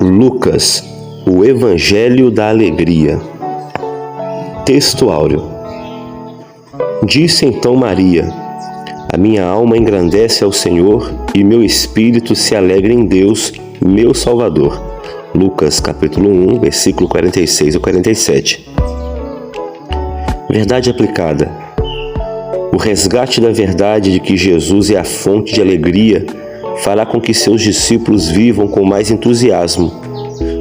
Lucas, o Evangelho da Alegria. Texto áureo. Disse então Maria: a minha alma engrandece ao Senhor e meu espírito se alegra em Deus, meu Salvador. Lucas capítulo 1, versículo 46 e 47. Verdade aplicada. O resgate da verdade de que Jesus é a fonte de alegria fará com que seus discípulos vivam com mais entusiasmo,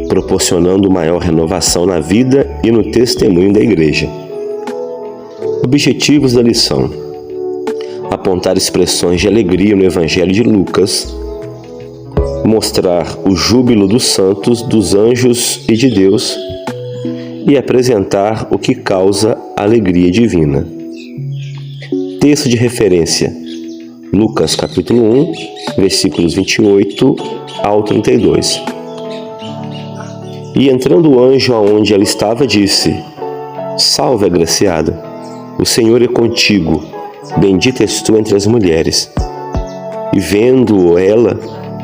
proporcionando maior renovação na vida e no testemunho da Igreja. Objetivos da lição: apontar expressões de alegria no Evangelho de Lucas, mostrar o júbilo dos santos, dos anjos e de Deus, e apresentar o que causa alegria divina. Texto de referência: Lucas capítulo 1, versículos 28 ao 32. E entrando o anjo aonde ela estava, disse: Salve, agraciada, o Senhor é contigo, bendita és tu entre as mulheres. E vendo-o ela,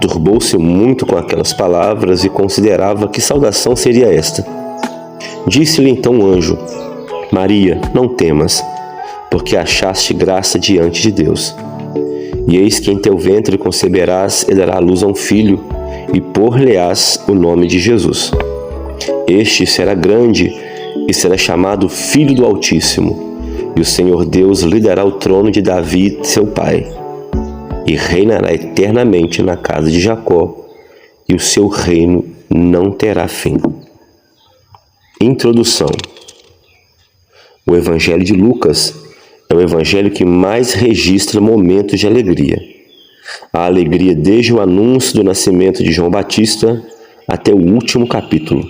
turbou-se muito com aquelas palavras e considerava que saudação seria esta. Disse-lhe então o anjo: Maria, não temas, porque achaste graça diante de Deus. E eis que em teu ventre conceberás e dará à luz a um filho, e pôr-lhe-ás o nome de Jesus. Este será grande e será chamado Filho do Altíssimo, e o Senhor Deus lhe dará o trono de Davi, seu pai, e reinará eternamente na casa de Jacó, e o seu reino não terá fim. Introdução. O Evangelho de Lucas é o evangelho que mais registra momentos de alegria. A alegria desde o anúncio do nascimento de João Batista até o último capítulo.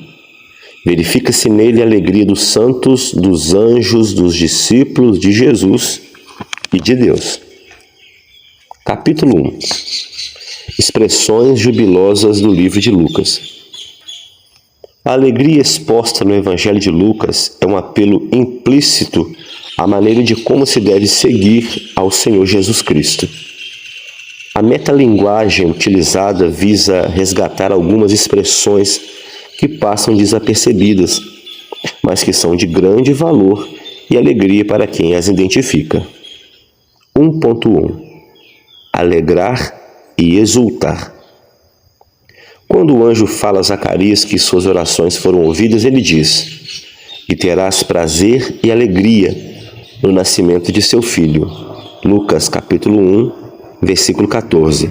Verifica-se nele a alegria dos santos, dos anjos, dos discípulos de Jesus e de Deus. Capítulo 1. Expressões jubilosas do livro de Lucas. A alegria exposta no Evangelho de Lucas é um apelo implícito à maneira de como se deve seguir ao Senhor Jesus Cristo. A metalinguagem utilizada visa resgatar algumas expressões que passam desapercebidas, mas que são de grande valor e alegria para quem as identifica. 1.1. Alegrar e exultar. Quando o anjo fala a Zacarias que suas orações foram ouvidas, ele diz: E terás prazer e alegria no nascimento de seu filho. Lucas capítulo 1, versículo 14.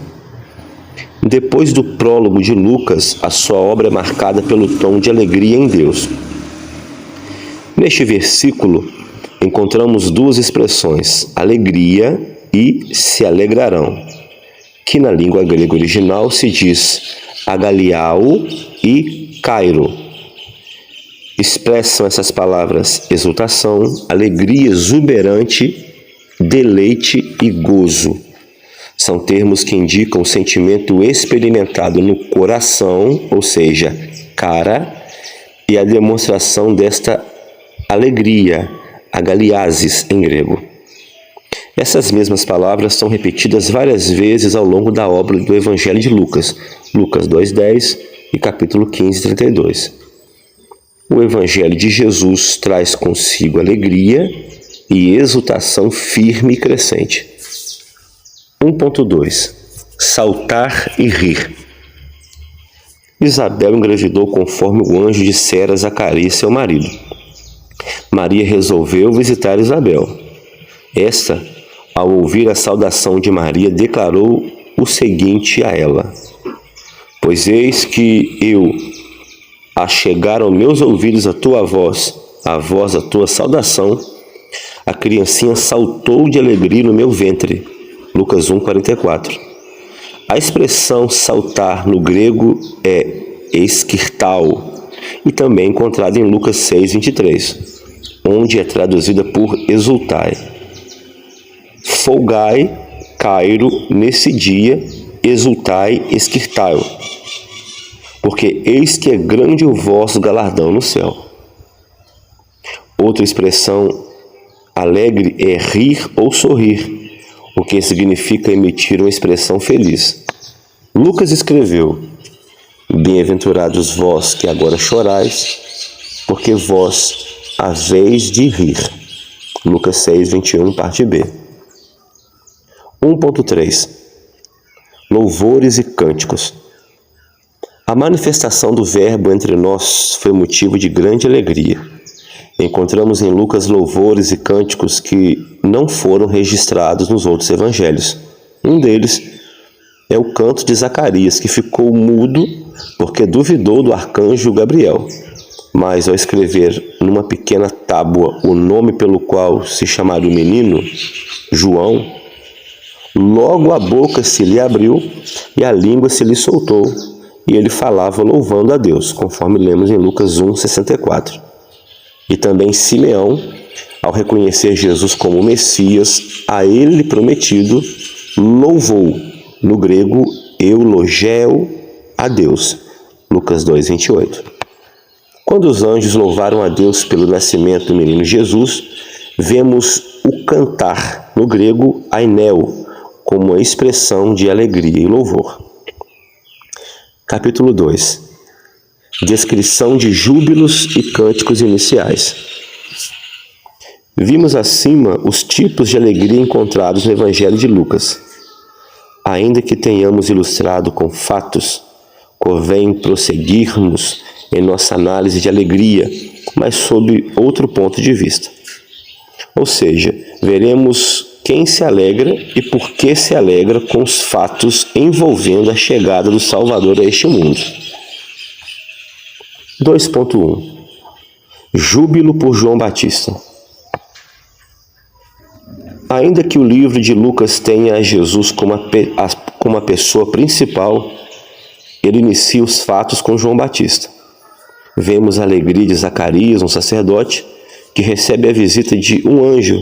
Depois do prólogo de Lucas, a sua obra é marcada pelo tom de alegria em Deus. Neste versículo, encontramos duas expressões, alegria e se alegrarão, que na língua grega original se diz agaliao e kairo. Expressam essas palavras exultação, alegria exuberante, deleite e gozo. São termos que indicam o sentimento experimentado no coração, ou seja, cara, e a demonstração desta alegria, agaliasis em grego. Essas mesmas palavras são repetidas várias vezes ao longo da obra do Evangelho de Lucas, Lucas 2:10 e capítulo 15:32. O Evangelho de Jesus traz consigo alegria e exultação firme e crescente. 1.2. Saltar e rir. Isabel engravidou conforme o anjo dissera a Zacarias, seu marido. Maria resolveu visitar Isabel. Esta, ao ouvir a saudação de Maria, declarou o seguinte a ela: Pois eis que eu, a chegar aos meus ouvidos a tua voz, a voz da tua saudação, a criancinha saltou de alegria no meu ventre. Lucas 1:44. A expressão saltar no grego é esquirtao e também encontrada em Lucas 6:23, onde é traduzida por exultai. Folgai, cairo, nesse dia, exultai, esquirtao, porque eis que é grande o vosso galardão no céu. Outra expressão alegre é rir ou sorrir, o que significa emitir uma expressão feliz. Lucas escreveu: Bem-aventurados vós que agora chorais, porque vós haveis de rir. Lucas 6, 21, parte B. 1.3 Louvores e cânticos. A manifestação do Verbo entre nós foi motivo de grande alegria. Encontramos em Lucas louvores e cânticos que não foram registrados nos outros evangelhos. Um deles é o canto de Zacarias, que ficou mudo porque duvidou do arcanjo Gabriel. Mas ao escrever numa pequena tábua o nome pelo qual se chamaria o menino, João, logo a boca se lhe abriu e a língua se lhe soltou, e ele falava louvando a Deus, conforme lemos em Lucas 1:64. E também Simeão, ao reconhecer Jesus como Messias, a ele prometido, louvou, no grego, eulogeu a Deus. Lucas 2:28. Quando os anjos louvaram a Deus pelo nascimento do menino Jesus, vemos o cantar, no grego, ainel, como uma expressão de alegria e louvor. Capítulo 2. Descrição de júbilos e cânticos iniciais. Vimos acima os tipos de alegria encontrados no Evangelho de Lucas. Ainda que tenhamos ilustrado com fatos, convém prosseguirmos em nossa análise de alegria, mas sob outro ponto de vista. Ou seja, veremos quem se alegra e por que se alegra com os fatos envolvendo a chegada do Salvador a este mundo. 2.1 Júbilo por João Batista. Ainda que o livro de Lucas tenha a Jesus como a pessoa principal, ele inicia os fatos com João Batista. Vemos a alegria de Zacarias, um sacerdote, que recebe a visita de um anjo,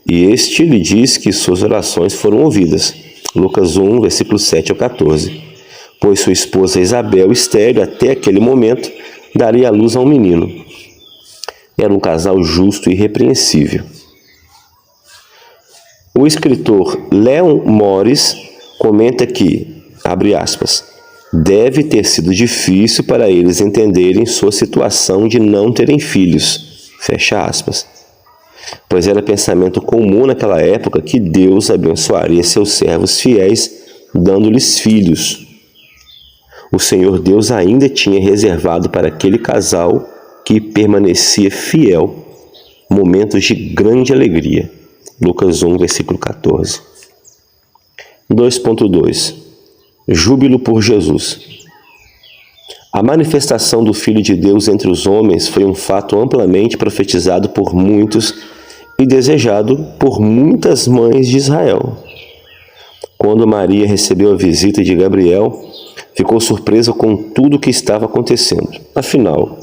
e este lhe diz que suas orações foram ouvidas. Lucas 1, versículos 7 ao 14. Pois sua esposa Isabel, estéril até aquele momento, daria à luz a um menino. Era um casal justo e irrepreensível. O escritor Leon Morris comenta que, abre aspas, deve ter sido difícil para eles entenderem sua situação de não terem filhos, fecha aspas, pois era pensamento comum naquela época que Deus abençoaria seus servos fiéis, dando-lhes filhos. O Senhor Deus ainda tinha reservado para aquele casal que permanecia fiel momentos de grande alegria. Lucas 1, versículo 14. 2.2 Júbilo por Jesus. A manifestação do Filho de Deus entre os homens foi um fato amplamente profetizado por muitos e desejado por muitas mães de Israel. Quando Maria recebeu a visita de Gabriel, ficou surpresa com tudo o que estava acontecendo. Afinal,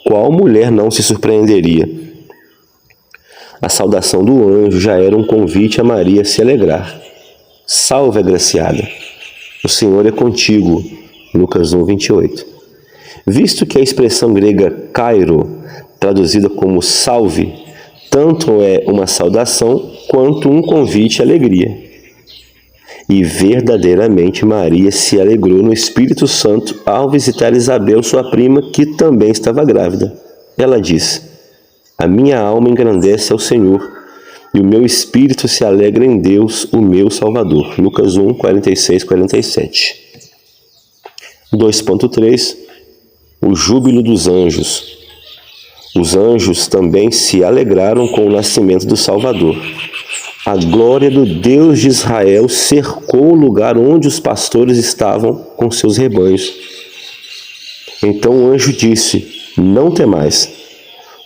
qual mulher não se surpreenderia? A saudação do anjo já era um convite a Maria a se alegrar. Salve, agraciada! O Senhor é contigo. Lucas 1, 28. Visto que a expressão grega kairo, traduzida como salve, tanto é uma saudação quanto um convite à alegria. E verdadeiramente Maria se alegrou no Espírito Santo ao visitar Isabel, sua prima, que também estava grávida. Ela disse: a minha alma engrandece ao Senhor, e o meu espírito se alegra em Deus, o meu Salvador. Lucas 1, 46, 47. 2.3 O júbilo dos anjos. Os anjos também se alegraram com o nascimento do Salvador. A glória do Deus de Israel cercou o lugar onde os pastores estavam com seus rebanhos. Então o anjo disse: não temais,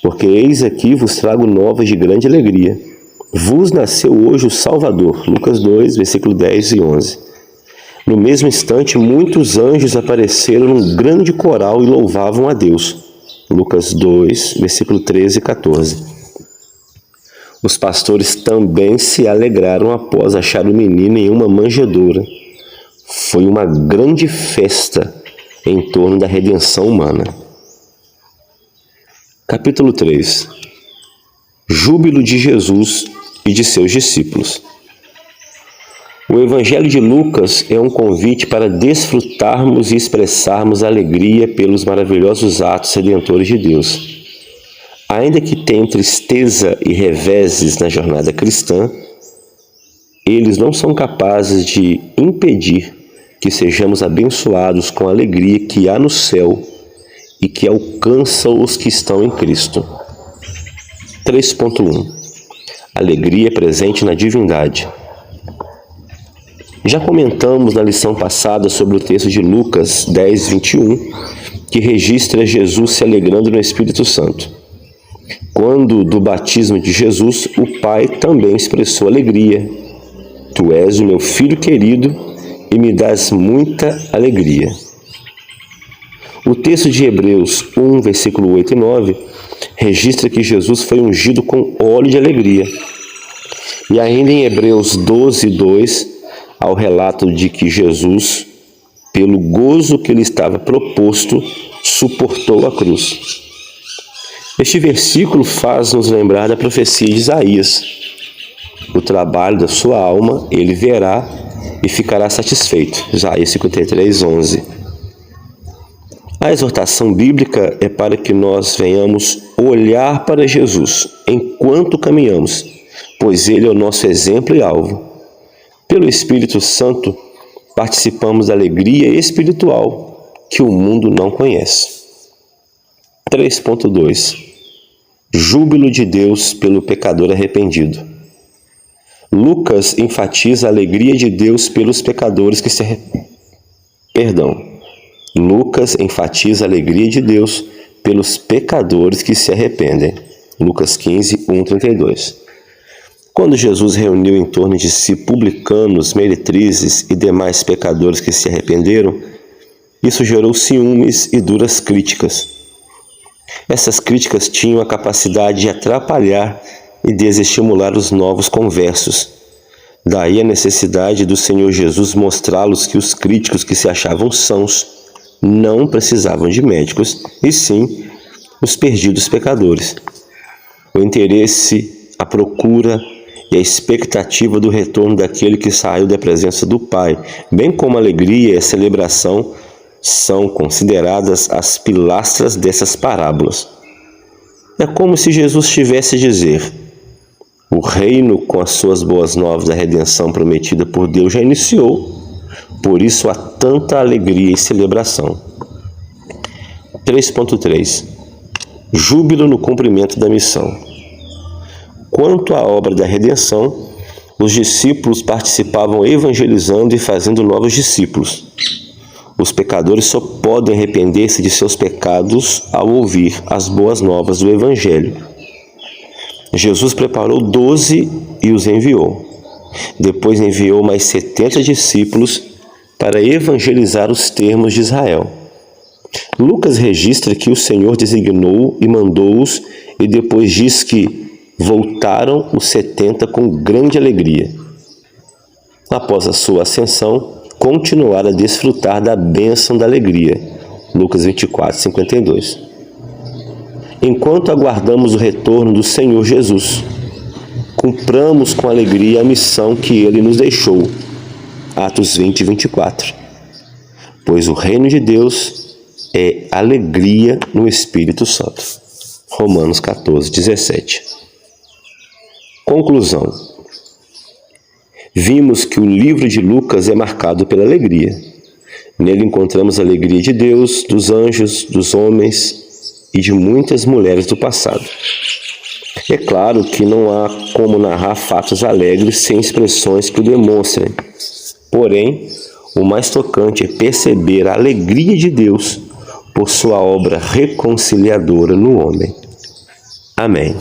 porque eis aqui vos trago novas de grande alegria. Vos nasceu hoje o Salvador. Lucas 2, versículo 10 e 11. No mesmo instante, muitos anjos apareceram num grande coral e louvavam a Deus. Lucas 2, versículo 13 e 14. Os pastores também se alegraram após achar o menino em uma manjedoura. Foi uma grande festa em torno da redenção humana. Capítulo 3 Júbilo de Jesus e de seus discípulos. O Evangelho de Lucas é um convite para desfrutarmos e expressarmos alegria pelos maravilhosos atos redentores de Deus. Ainda que tenham tristeza e reveses na jornada cristã, eles não são capazes de impedir que sejamos abençoados com a alegria que há no céu e que alcança os que estão em Cristo. 3.1 Alegria presente na divindade. Já comentamos na lição passada sobre o texto de Lucas 10, 21, que registra Jesus se alegrando no Espírito Santo. Quando do batismo de Jesus, o Pai também expressou alegria. Tu és o meu filho querido e me dás muita alegria. O texto de Hebreus 1, versículo 8 e 9, registra que Jesus foi ungido com óleo de alegria. E ainda em Hebreus 12, 2, há o relato de que Jesus, pelo gozo que lhe estava proposto, suportou a cruz. Este versículo faz-nos lembrar da profecia de Isaías. O trabalho da sua alma ele verá e ficará satisfeito. Isaías 53, 11. A exortação bíblica é para que nós venhamos olhar para Jesus enquanto caminhamos, pois ele é o nosso exemplo e alvo. Pelo Espírito Santo, participamos da alegria espiritual que o mundo não conhece. 3.2 Júbilo de Deus pelo pecador arrependido. Lucas enfatiza a alegria de Deus pelos pecadores que se Lucas enfatiza a alegria de Deus pelos pecadores que se arrependem. Lucas 15, 1-32. Quando Jesus reuniu em torno de si publicanos, meretrizes e demais pecadores que se arrependeram, isso gerou ciúmes e duras críticas. Essas críticas tinham a capacidade de atrapalhar e desestimular os novos conversos. Daí a necessidade do Senhor Jesus mostrá-los que os críticos que se achavam sãos não precisavam de médicos, e sim os perdidos pecadores. O interesse, a procura e a expectativa do retorno daquele que saiu da presença do Pai, bem como a alegria e a celebração, são consideradas as pilastras dessas parábolas. É como se Jesus estivesse a dizer: o reino com as suas boas novas da redenção prometida por Deus já iniciou, por isso há tanta alegria e celebração. 3.3 Júbilo no cumprimento da missão. Quanto à obra da redenção, os discípulos participavam evangelizando e fazendo novos discípulos. Os pecadores só podem arrepender-se de seus pecados ao ouvir as boas novas do Evangelho. Jesus preparou 12 e os enviou. Depois enviou mais 70 discípulos para evangelizar os termos de Israel. Lucas registra que o Senhor designou e mandou-os, e depois diz que voltaram os 70 com grande alegria. Após a sua ascensão, continuaram a desfrutar da bênção da alegria. Lucas 24, 52. Enquanto aguardamos o retorno do Senhor Jesus, cumpramos com alegria a missão que Ele nos deixou. Atos 20, 24. Pois o reino de Deus é alegria no Espírito Santo. Romanos 14, 17. Conclusão. Vimos que o livro de Lucas é marcado pela alegria. Nele encontramos a alegria de Deus, dos anjos, dos homens e de muitas mulheres do passado. É claro que não há como narrar fatos alegres sem expressões que o demonstrem. Porém, o mais tocante é perceber a alegria de Deus por sua obra reconciliadora no homem. Amém.